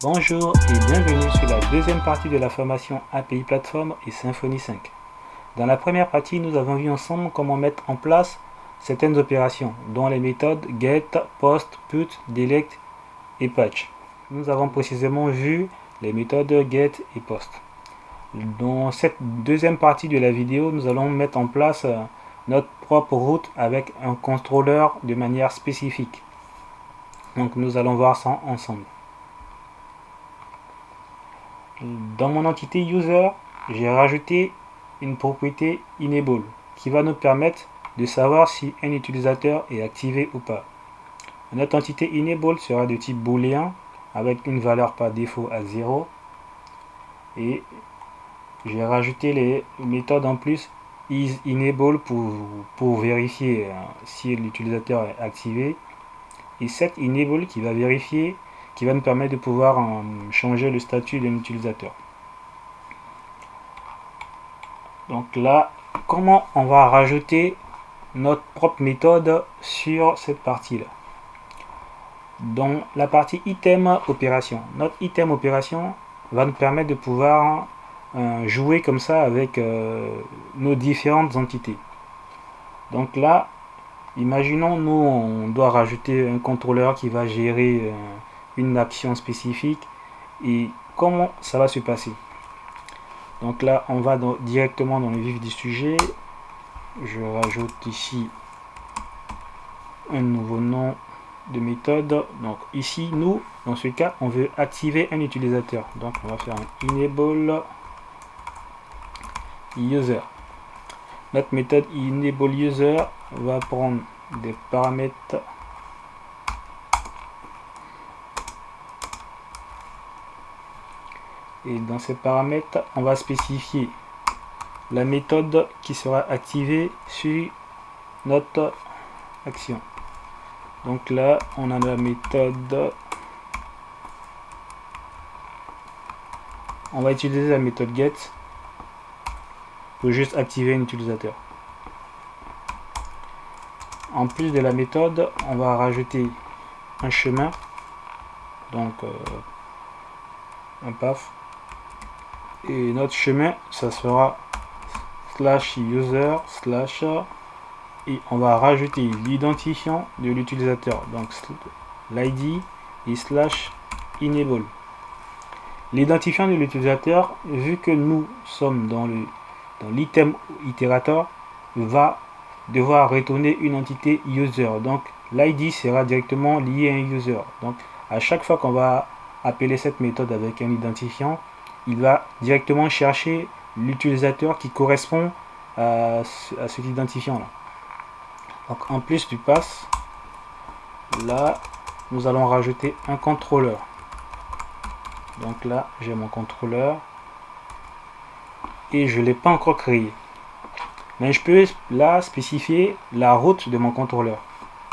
Bonjour et bienvenue sur la deuxième partie de la formation API Platform et Symfony 5. Dans la première partie, nous avons vu ensemble comment mettre en place certaines opérations, dont les méthodes get, post, put, delete et patch. Nous avons précisément vu les méthodes get et post. Dans cette deuxième partie de la vidéo, nous allons mettre en place notre propre route avec un contrôleur de manière spécifique. Donc nous allons voir ça ensemble. Dans mon entité user, j'ai rajouté une propriété enable qui va nous permettre de savoir si un utilisateur est activé ou pas. Notre entité enable sera de type booléen avec une valeur par défaut à 0 et j'ai rajouté les méthodes en plus isEnable pour vérifier si l'utilisateur est activé et setEnable qui va vérifier, qui va nous permettre de pouvoir changer le statut d'un utilisateur. Donc là, comment on va rajouter notre propre méthode sur cette partie-là? Dans la partie item opération, notre item opération va nous permettre de pouvoir jouer comme ça avec nos différentes entités. Donc là, imaginons nous on doit rajouter un contrôleur qui va gérer une action spécifique et comment ça va se passer. Donc là on va directement dans le vif du sujet. Je rajoute ici un nouveau nom de méthode. Donc ici nous dans ce cas on veut activer un utilisateur, donc on va faire un enable user. Notre méthode enable user va prendre des paramètres et dans ces paramètres on va spécifier la méthode qui sera activée sur notre action. Donc là on a la méthode, on va utiliser la méthode get pour juste activer un utilisateur. En plus de la méthode, on va rajouter un chemin, donc un path, et notre chemin ça sera /user/ et on va rajouter l'identifiant de l'utilisateur, donc l'id et /enable. L'identifiant de l'utilisateur, vu que nous sommes dans l'item itérateur, va devoir retourner une entité user. Donc l'id sera directement lié à un user. Donc à chaque fois qu'on va appeler cette méthode avec un identifiant, il va directement chercher l'utilisateur qui correspond à cet identifiant là. Donc en plus du pass, là nous allons rajouter un contrôleur. Donc là j'ai mon contrôleur et je ne l'ai pas encore créé, mais je peux là spécifier la route de mon contrôleur.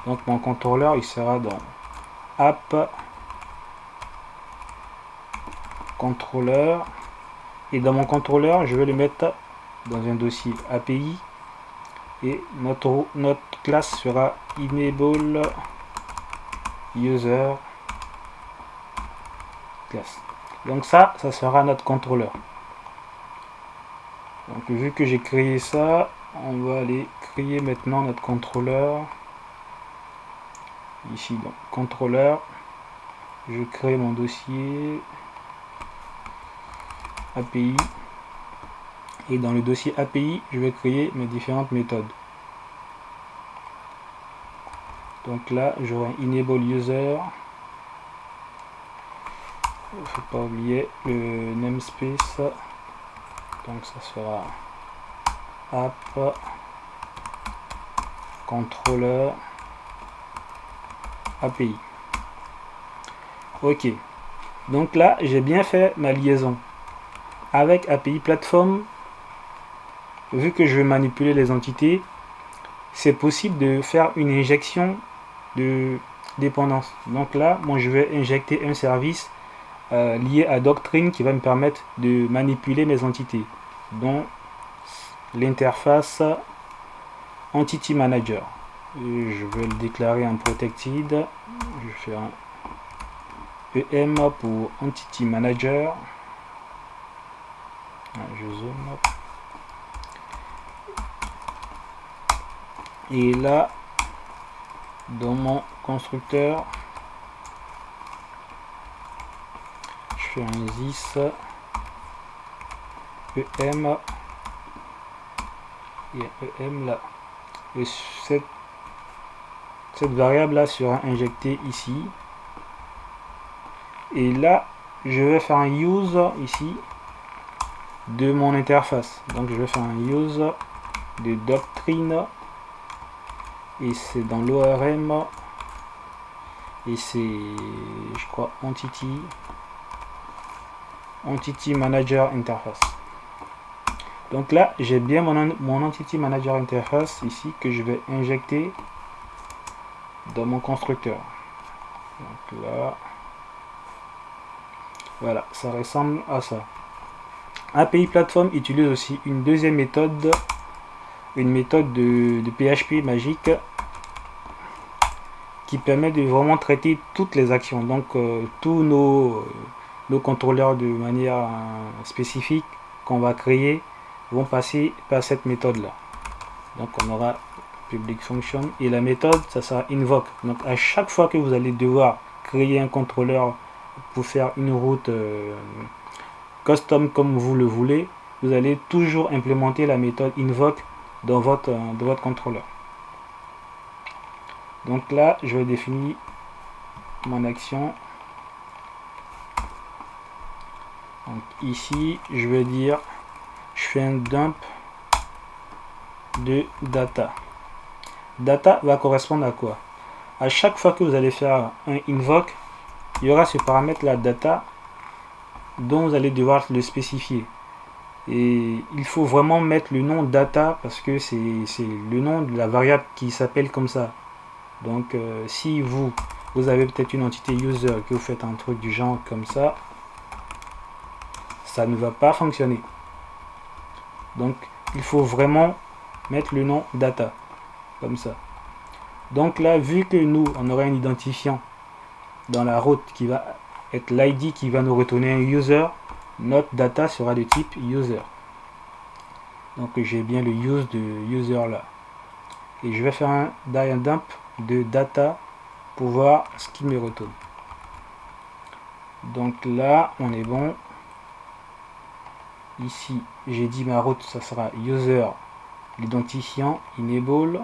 Donc mon contrôleur il sera dans app contrôleur et dans mon contrôleur je vais le mettre dans un dossier API et notre classe sera enable user class. Donc ça sera notre contrôleur. Donc vu que j'ai créé ça, on va aller créer maintenant notre contrôleur. Ici donc contrôleur, je crée mon dossier API et dans le dossier API je vais créer mes différentes méthodes. Donc là j'aurai enable user, il ne faut pas oublier le namespace, donc ça sera app contrôleur API. Ok, donc là j'ai bien fait ma liaison avec API Platform. Vu que je vais manipuler les entités, c'est possible de faire une injection de dépendance. Donc là moi je vais injecter un service lié à Doctrine qui va me permettre de manipuler mes entités, dont l'interface Entity Manager. Et je vais le déclarer en protected. Je vais faire un EM pour Entity Manager. Je zoome. Et là, dans mon constructeur, je fais un this EM et EM là. Et cette variable là sera injectée ici. Et là, je vais faire un use ici de mon interface. Donc je vais faire un use de doctrine. Et c'est dans l'ORM. Et c'est, je crois, Entity Manager Interface. Donc là, j'ai bien mon Entity Manager Interface ici que je vais injecter dans mon constructeur. Donc là, voilà, ça ressemble à ça. API Platform utilise aussi une deuxième méthode, une méthode de PHP magique qui permet de vraiment traiter toutes les actions. Donc tous nos contrôleurs de manière spécifique qu'on va créer vont passer par cette méthode là. Donc on aura public function et la méthode ça sera invoke. Donc à chaque fois que vous allez devoir créer un contrôleur pour faire une route custom comme vous le voulez, vous allez toujours implémenter la méthode invoke dans votre contrôleur. Donc là, je vais définir mon action. Donc ici, je vais dire, je fais un dump de data. Data va correspondre à quoi? À chaque fois que vous allez faire un invoke, il y aura ce paramètre là data dont vous allez devoir le spécifier. Et il faut vraiment mettre le nom data parce que c'est le nom de la variable qui s'appelle comme ça. Donc si vous avez peut-être une entité user que vous faites un truc du genre comme ça, ça ne va pas fonctionner. Donc il faut vraiment mettre le nom data comme ça. Donc là, vu que nous on aura un identifiant dans la route qui va être l'id qui va nous retourner un user, notre data sera de type user. Donc j'ai bien le use de user là. Et je vais faire un dump de data pour voir ce qu'il me retourne. Donc là, on est bon. Ici, j'ai dit ma route, ça sera user, l'identifiant, enable.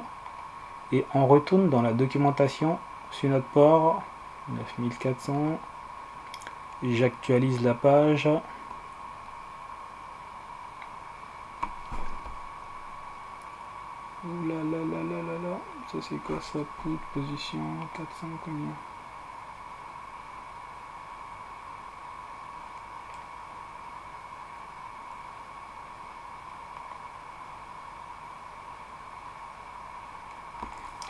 Et on retourne dans la documentation sur notre port 9400. J'actualise la page. Ouh là là là là là là. Ça c'est quoi ça? Put position 400 combien?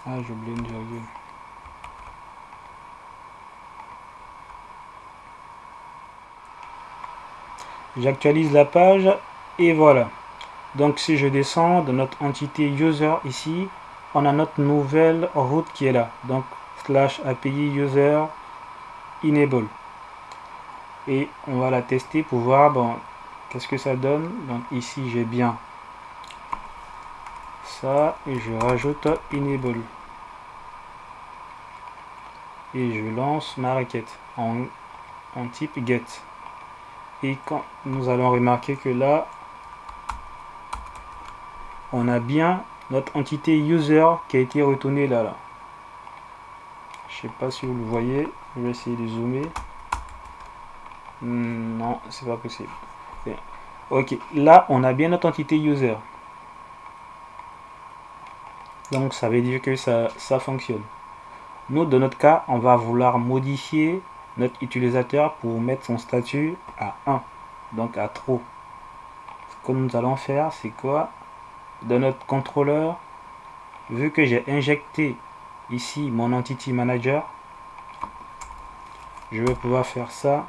Ah, j'ai oublié une virgule. J'actualise la page et voilà. Donc si je descends de notre entité user ici, on a notre nouvelle route qui est là. Donc /API user enable. Et on va la tester pour voir bon, qu'est-ce que ça donne. Donc ici j'ai bien ça et je rajoute enable. Et je lance ma requête en type get. Et quand nous allons remarquer que là, on a bien notre entité user qui a été retournée là. Je sais pas si vous le voyez. Je vais essayer de zoomer. Non, c'est pas possible. Bien. Ok, là on a bien notre entité user. Donc ça veut dire que ça fonctionne. Nous, dans notre cas, on va vouloir modifier notre utilisateur pour mettre son statut à 1, donc à true. Ce que nous allons faire, c'est quoi? Dans notre contrôleur, vu que j'ai injecté ici mon entity manager, je vais pouvoir faire ça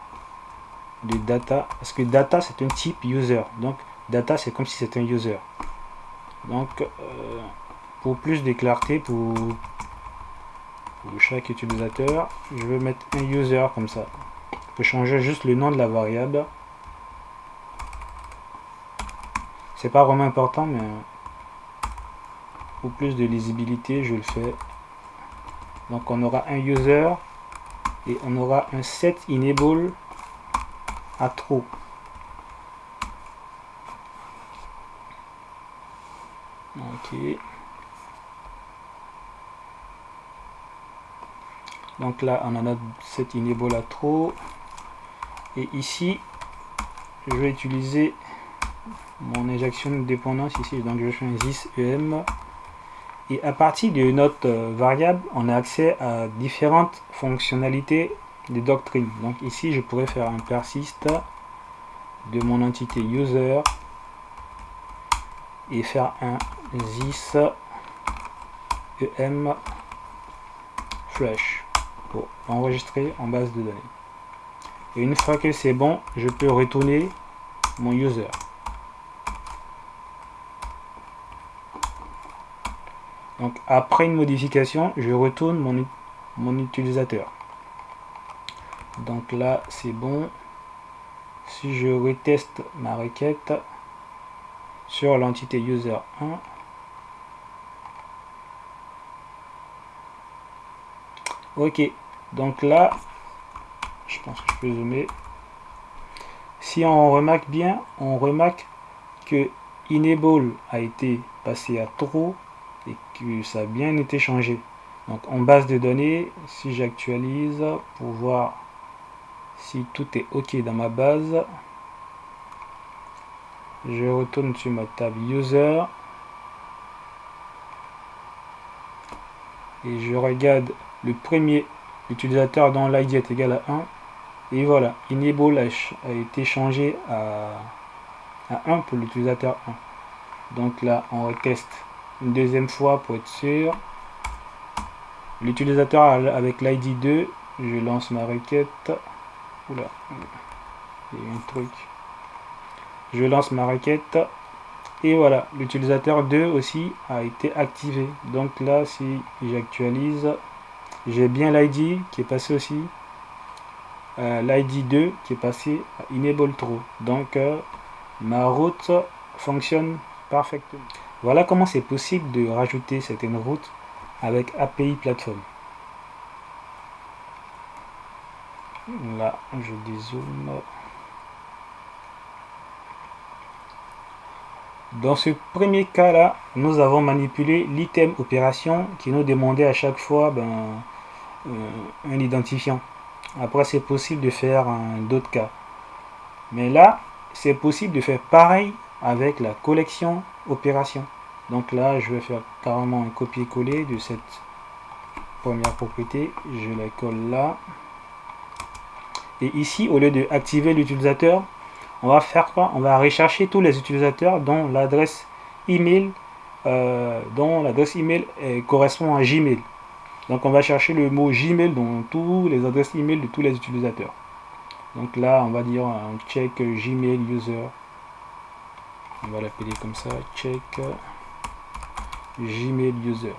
de data, parce que data c'est un type user, donc data c'est comme si c'était un user. Donc pour plus de clarté pour chaque utilisateur, je vais mettre un user comme ça. peux changer juste le nom de la variable. C'est pas vraiment important, mais pour plus de lisibilité, je le fais. Donc on aura un user et on aura un set enable à true. Ok. Donc là, on a notre set enable à true. Et ici, je vais utiliser mon injection de dépendance ici. Donc je fais un this em. Et à partir de notre variable, on a accès à différentes fonctionnalités de doctrine. Donc ici, je pourrais faire un persist de mon entité user et faire un this em flush pour enregistrer en base de données. Et une fois que c'est bon, je peux retourner mon user. Donc après une modification, je retourne mon utilisateur. Donc là, c'est bon. Si je reteste ma requête sur l'entité user 1, ok. Donc là, je pense que je peux zoomer. Si on remarque bien, on remarque que enable a été passé à true et que ça a bien été changé. Donc en base de données, si j'actualise pour voir si tout est ok dans ma base, je retourne sur ma table user et je regarde le premier utilisateur dont l'id est égal à 1 et voilà, enable a été changé à 1 pour l'utilisateur 1. Donc là, on reteste une deuxième fois pour être sûr. L'utilisateur avec l'id 2, je lance ma requête. Oula, il y a un truc. Je lance ma requête. Et voilà, l'utilisateur 2 aussi a été activé. Donc là, si j'actualise, j'ai bien l'id qui est passé aussi. L'id 2 qui est passé à enable true. Donc ma route fonctionne parfaitement. Voilà comment c'est possible de rajouter certaines routes avec API Platform. Là, je dézoome. Dans ce premier cas-là, nous avons manipulé l'item opération qui nous demandait à chaque fois un identifiant. Après, c'est possible de faire d'autres cas. Mais là, c'est possible de faire pareil avec la collection opération. Donc là, je vais faire carrément un copier-coller de cette première propriété. Je la colle là. Et ici, au lieu de activer l'utilisateur, on va faire quoi? On va rechercher tous les utilisateurs dont l'adresse email, correspond à Gmail. Donc on va chercher le mot Gmail dans tous les adresses email de tous les utilisateurs. Donc là, on va dire un check Gmail user. On va l'appeler comme ça, check Gmail user.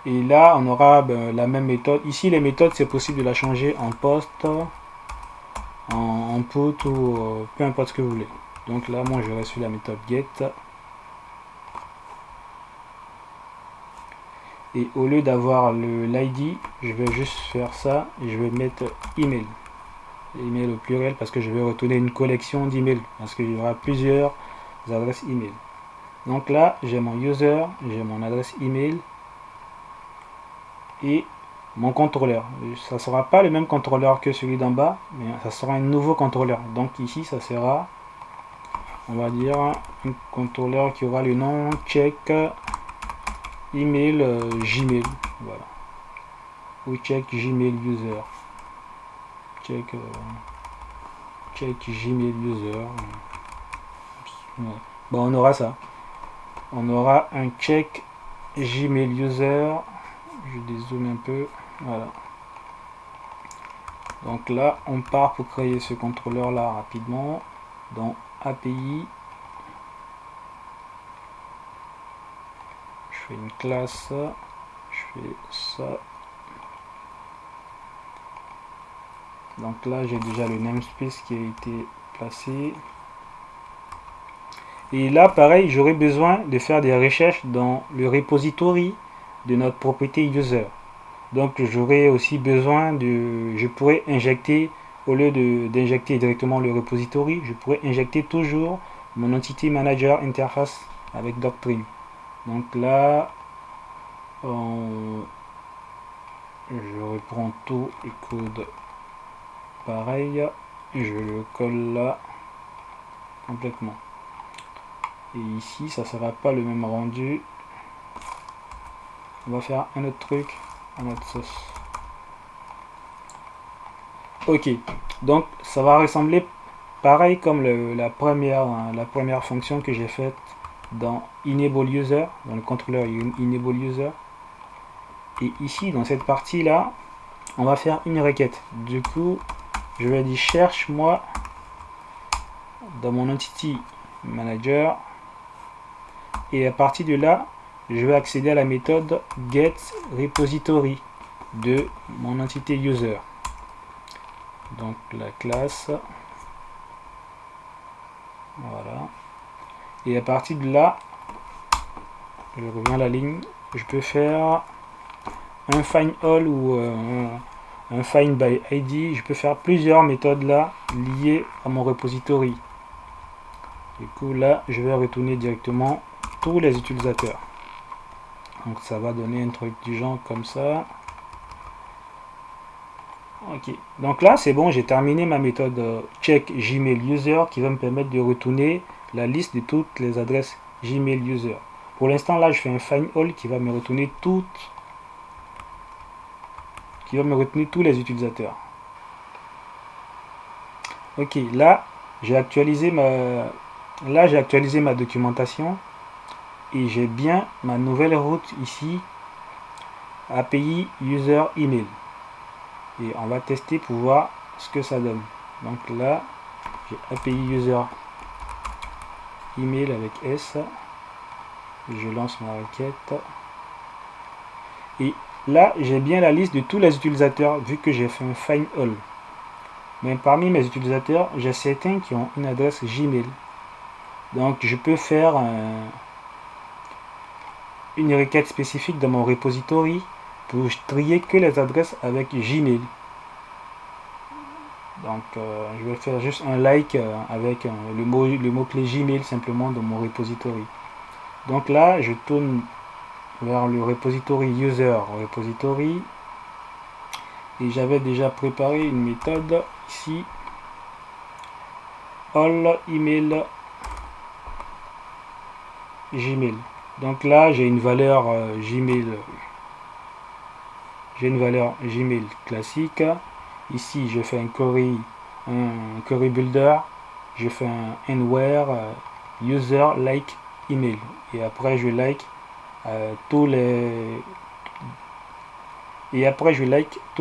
Et là, on aura la même méthode. Ici, les méthodes, c'est possible de la changer en post, en put ou peu importe ce que vous voulez. Donc là, moi, je reste sur la méthode get. Et au lieu d'avoir l'id, je vais juste faire ça et je vais mettre email. Email au pluriel parce que je vais retourner une collection d'emails parce qu'il y aura plusieurs adresses email. Donc là, j'ai mon user, j'ai mon adresse email et mon contrôleur. Ça ne sera pas le même contrôleur que celui d'en bas, mais ça sera un nouveau contrôleur. Donc ici, ça sera, on va dire, un contrôleur qui aura le nom check email Gmail. Voilà. Ou check Gmail user. Check Gmail user. Ouais. Bon, on aura ça. On aura un check Gmail user. Je dézoome un peu. Voilà. Donc là, on part pour créer ce contrôleur là rapidement. Dans API. Je fais une classe. Je fais ça. Donc là, j'ai déjà le namespace qui a été placé. Et là, pareil, j'aurai besoin de faire des recherches dans le repository de notre propriété user. Donc j'aurai aussi besoin de... Je pourrais injecter, au lieu d'injecter directement le repository, je pourrais injecter toujours mon entity manager interface avec Doctrine. Donc là, je reprends tout et code pareil, et je le colle là complètement. Et ici, ça sera pas le même rendu. On va faire un autre truc à notre sauce. Ok, donc ça va ressembler pareil comme la première fonction que j'ai faite dans Enable User, dans le contrôleur Enable User. Et ici, dans cette partie-là, on va faire une requête. Du coup, je vais dire cherche-moi dans mon entity manager. Et à partir de là, je vais accéder à la méthode getRepository de mon entité user. Donc la classe, voilà. Et à partir de là, je reviens à la ligne, je peux faire un find all ou un find by ID. Je peux faire plusieurs méthodes là liées à mon repository. Du coup là, je vais retourner directement tous les utilisateurs. Donc ça va donner un truc du genre comme ça. Ok, donc là c'est bon, j'ai terminé ma méthode check Gmail user qui va me permettre de retourner la liste de toutes les adresses Gmail user. Pour l'instant là je fais un find all qui va me retourner tous les utilisateurs. Ok, là j'ai actualisé ma documentation et j'ai bien ma nouvelle route ici, API user email. Et on va tester pour voir ce que ça donne. Donc là, j'ai API user email avec S. Je lance ma requête. Et là, j'ai bien la liste de tous les utilisateurs vu que j'ai fait un find all. Mais parmi mes utilisateurs, j'ai certains qui ont une adresse Gmail. Donc je peux faire une requête spécifique dans mon repository pour trier que les adresses avec Gmail. Donc je vais faire juste un like avec le mot-clé Gmail simplement dans mon repository. Donc là, je tourne vers le repository user repository. Et j'avais déjà préparé une méthode ici. All email Gmail. Donc là, j'ai une valeur Gmail. J'ai une valeur Gmail classique. Ici, je fais un query builder. Je fais un anywhere user like email. Et après, je like toutes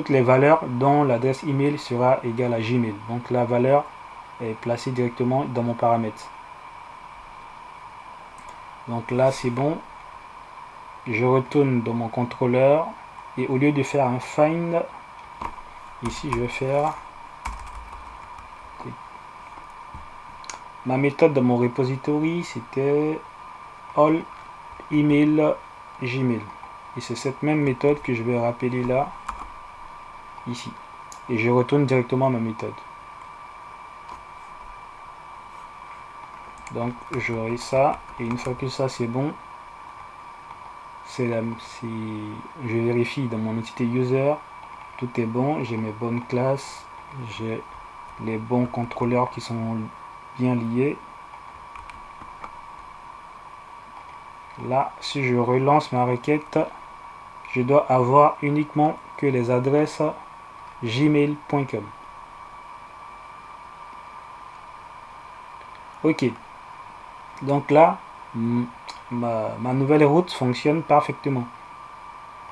les valeurs dont l'adresse email sera égale à Gmail. Donc la valeur est placée directement dans mon paramètre. Donc là, c'est bon. Je retourne dans mon contrôleur. Et au lieu de faire un find, ici je vais faire ma méthode dans mon repository, c'était all email Gmail. Et c'est cette même méthode que je vais rappeler là, ici. Et je retourne directement à ma méthode. Donc j'aurai ça. Et une fois que ça c'est bon, je vérifie dans mon entité user, tout est bon, j'ai mes bonnes classes, j'ai les bons contrôleurs qui sont bien liés. Là, si je relance ma requête, je dois avoir uniquement que les adresses gmail.com. Ok, donc là ma nouvelle route fonctionne parfaitement.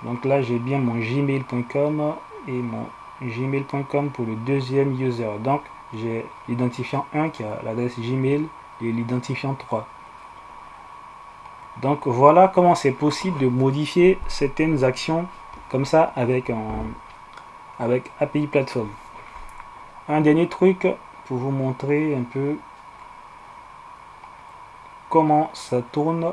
Donc là j'ai bien mon gmail.com et mon gmail.com pour le deuxième user. Donc j'ai l'identifiant 1 qui a l'adresse Gmail et l'identifiant 3. Donc voilà comment c'est possible de modifier certaines actions comme ça avec API Platform. un dernier truc pour vous montrer un peu comment ça tourne.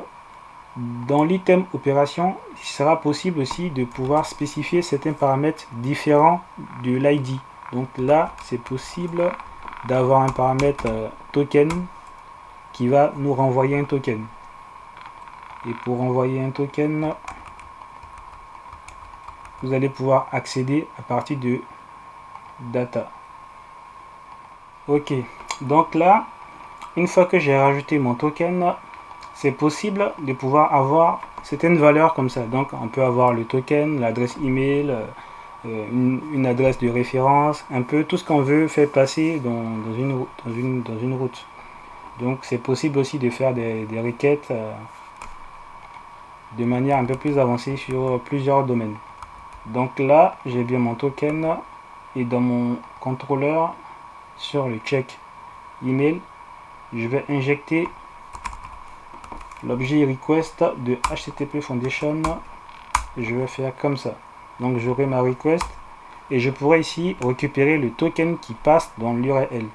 Dans l'item opération, il sera possible aussi de pouvoir spécifier certains paramètres différents de l'ID. Donc là, c'est possible d'avoir un paramètre token qui va nous renvoyer un token. Et pour envoyer un token, vous allez pouvoir accéder à partir de data. Ok, donc là, une fois que j'ai rajouté mon token, c'est possible de pouvoir avoir certaines valeurs comme ça. Donc on peut avoir le token, l'adresse email, une adresse de référence, un peu tout ce qu'on veut faire passer dans une route. Donc c'est possible aussi de faire des requêtes de manière un peu plus avancée sur plusieurs domaines. Donc là, j'ai bien mon token et dans mon contrôleur, sur le check email, je vais injecter l'objet request de HTTP Foundation. Je vais faire comme ça. Donc j'aurai ma request et je pourrai ici récupérer le token qui passe dans l'URL.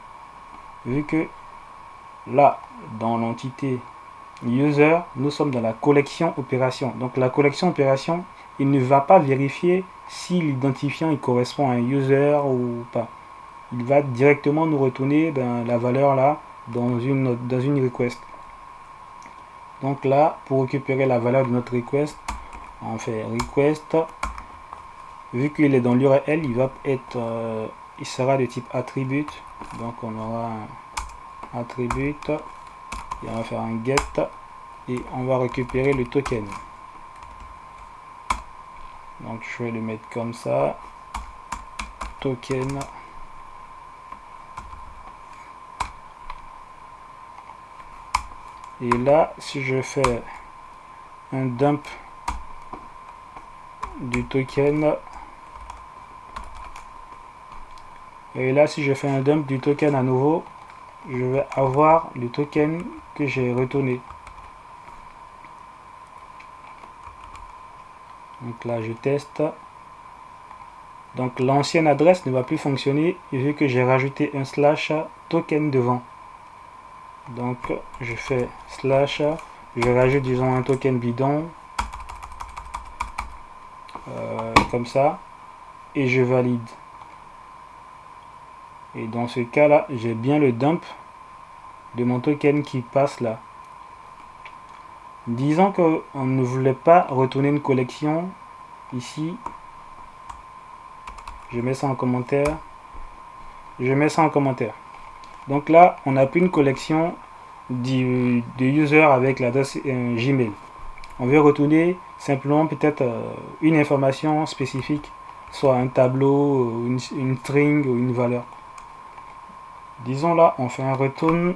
Vu que là, dans l'entité user, nous sommes dans la collection opération. Donc la collection opération, il ne va pas vérifier si l'identifiant il correspond à un user ou pas. Il va directement nous retourner la valeur là dans une request. Donc là, pour récupérer la valeur de notre request, on fait request. Vu qu'il est dans l'URL, il sera de type attribute. Donc on aura un attribute et on va faire un get et on va récupérer le token. Donc je vais le mettre comme ça, token. Et là, si je fais un dump du token, et là si je fais un dump du token à nouveau, je vais avoir le token que j'ai retourné. Donc là je teste. Donc l'ancienne adresse ne va plus fonctionner vu que j'ai rajouté un slash token devant. Donc je fais slash, je rajoute disons un token bidon comme ça et je valide. Et dans ce cas là, j'ai bien le dump de mon token qui passe là. Disons qu'on ne voulait pas retourner une collection ici. Je mets ça en commentaire. Donc là, on n'a plus une collection de user avec l'adresse Gmail. On veut retourner simplement peut-être une information spécifique, soit un tableau, une string ou une valeur. Disons là, on fait un return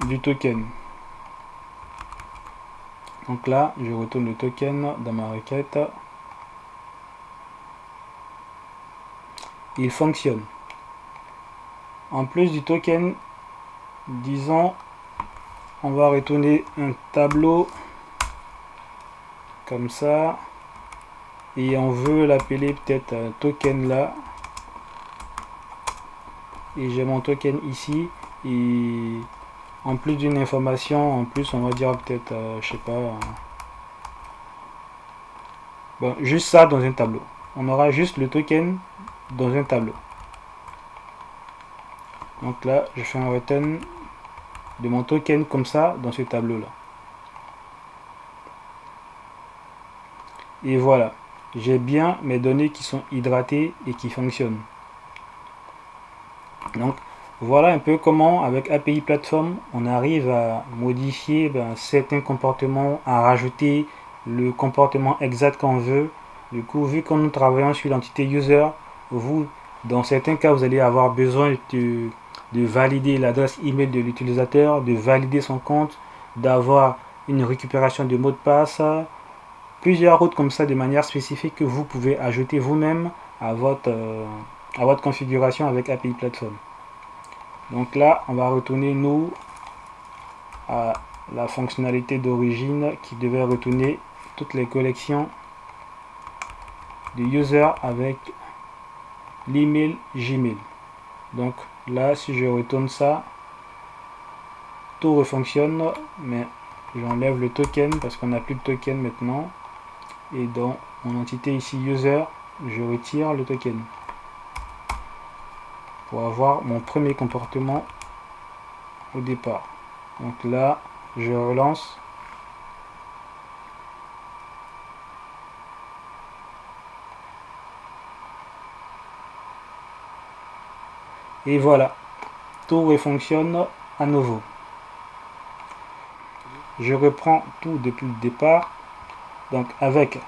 du token. Donc là, je retourne le token dans ma requête. Il fonctionne. En plus du token, disons, on va retourner un tableau comme ça. Et on veut l'appeler peut-être token là. Et j'ai mon token ici. Et en plus d'une information, en plus on va dire peut-être, je sais pas. Bon, juste ça dans un tableau. On aura juste le token dans un tableau. Donc là, je fais un return de mon token comme ça dans ce tableau là. Et voilà, j'ai bien mes données qui sont hydratées et qui fonctionnent. Donc voilà un peu comment avec API Platform on arrive à modifier certains comportements, à rajouter le comportement exact qu'on veut. Du coup, vu que nous travaillons sur l'entité user, vous, dans certains cas, vous allez avoir besoin de valider l'adresse email de l'utilisateur, de valider son compte, d'avoir une récupération de mot de passe, plusieurs autres comme ça de manière spécifique que vous pouvez ajouter vous-même à votre configuration avec API Platform. Donc là, on va retourner nous à la fonctionnalité d'origine qui devait retourner toutes les collections de user avec l'email Gmail. Donc là, si je retourne ça, tout refonctionne, mais j'enlève le token parce qu'on n'a plus de token maintenant. Et dans mon entité ici user, je retire le token pour avoir mon premier comportement au départ. Donc là, je relance. Et voilà, tout refonctionne à nouveau. Je reprends tout depuis le départ. Donc avec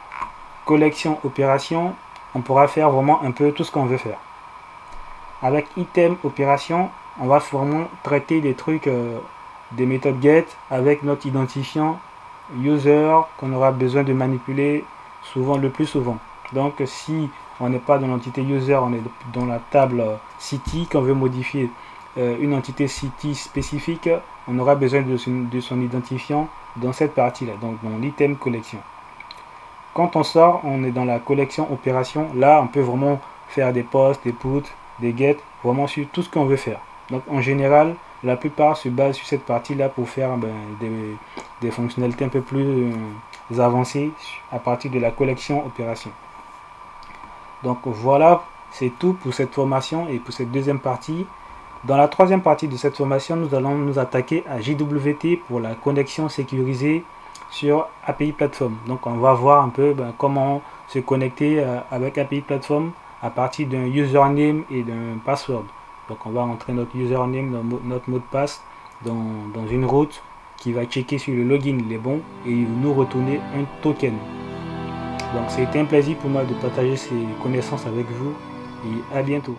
collection opération, on pourra faire vraiment un peu tout ce qu'on veut faire. Avec item opération, on va vraiment traiter des trucs, des méthodes get avec notre identifiant user qu'on aura besoin de manipuler souvent, le plus souvent. Donc si on n'est pas dans l'entité user, on est dans la table city, qu'on veut modifier une entité city spécifique, on aura besoin de son identifiant dans cette partie là, donc dans l'item collection. Quand on sort, on est dans la collection opération. Là, on peut vraiment faire des posts, des puts, des get, vraiment sur tout ce qu'on veut faire. Donc en général, la plupart se basent sur cette partie-là pour faire des fonctionnalités un peu plus avancées à partir de la collection opération. Donc voilà, c'est tout pour cette formation et pour cette deuxième partie. Dans la troisième partie de cette formation, nous allons nous attaquer à JWT pour la connexion sécurisée sur API Platform. Donc on va voir un peu comment se connecter avec API Platform à partir d'un username et d'un password. Donc on va entrer notre username, notre mot de passe dans une route qui va checker si le login il est bon et nous retourner un token. Donc c'était un plaisir pour moi de partager ces connaissances avec vous et à bientôt.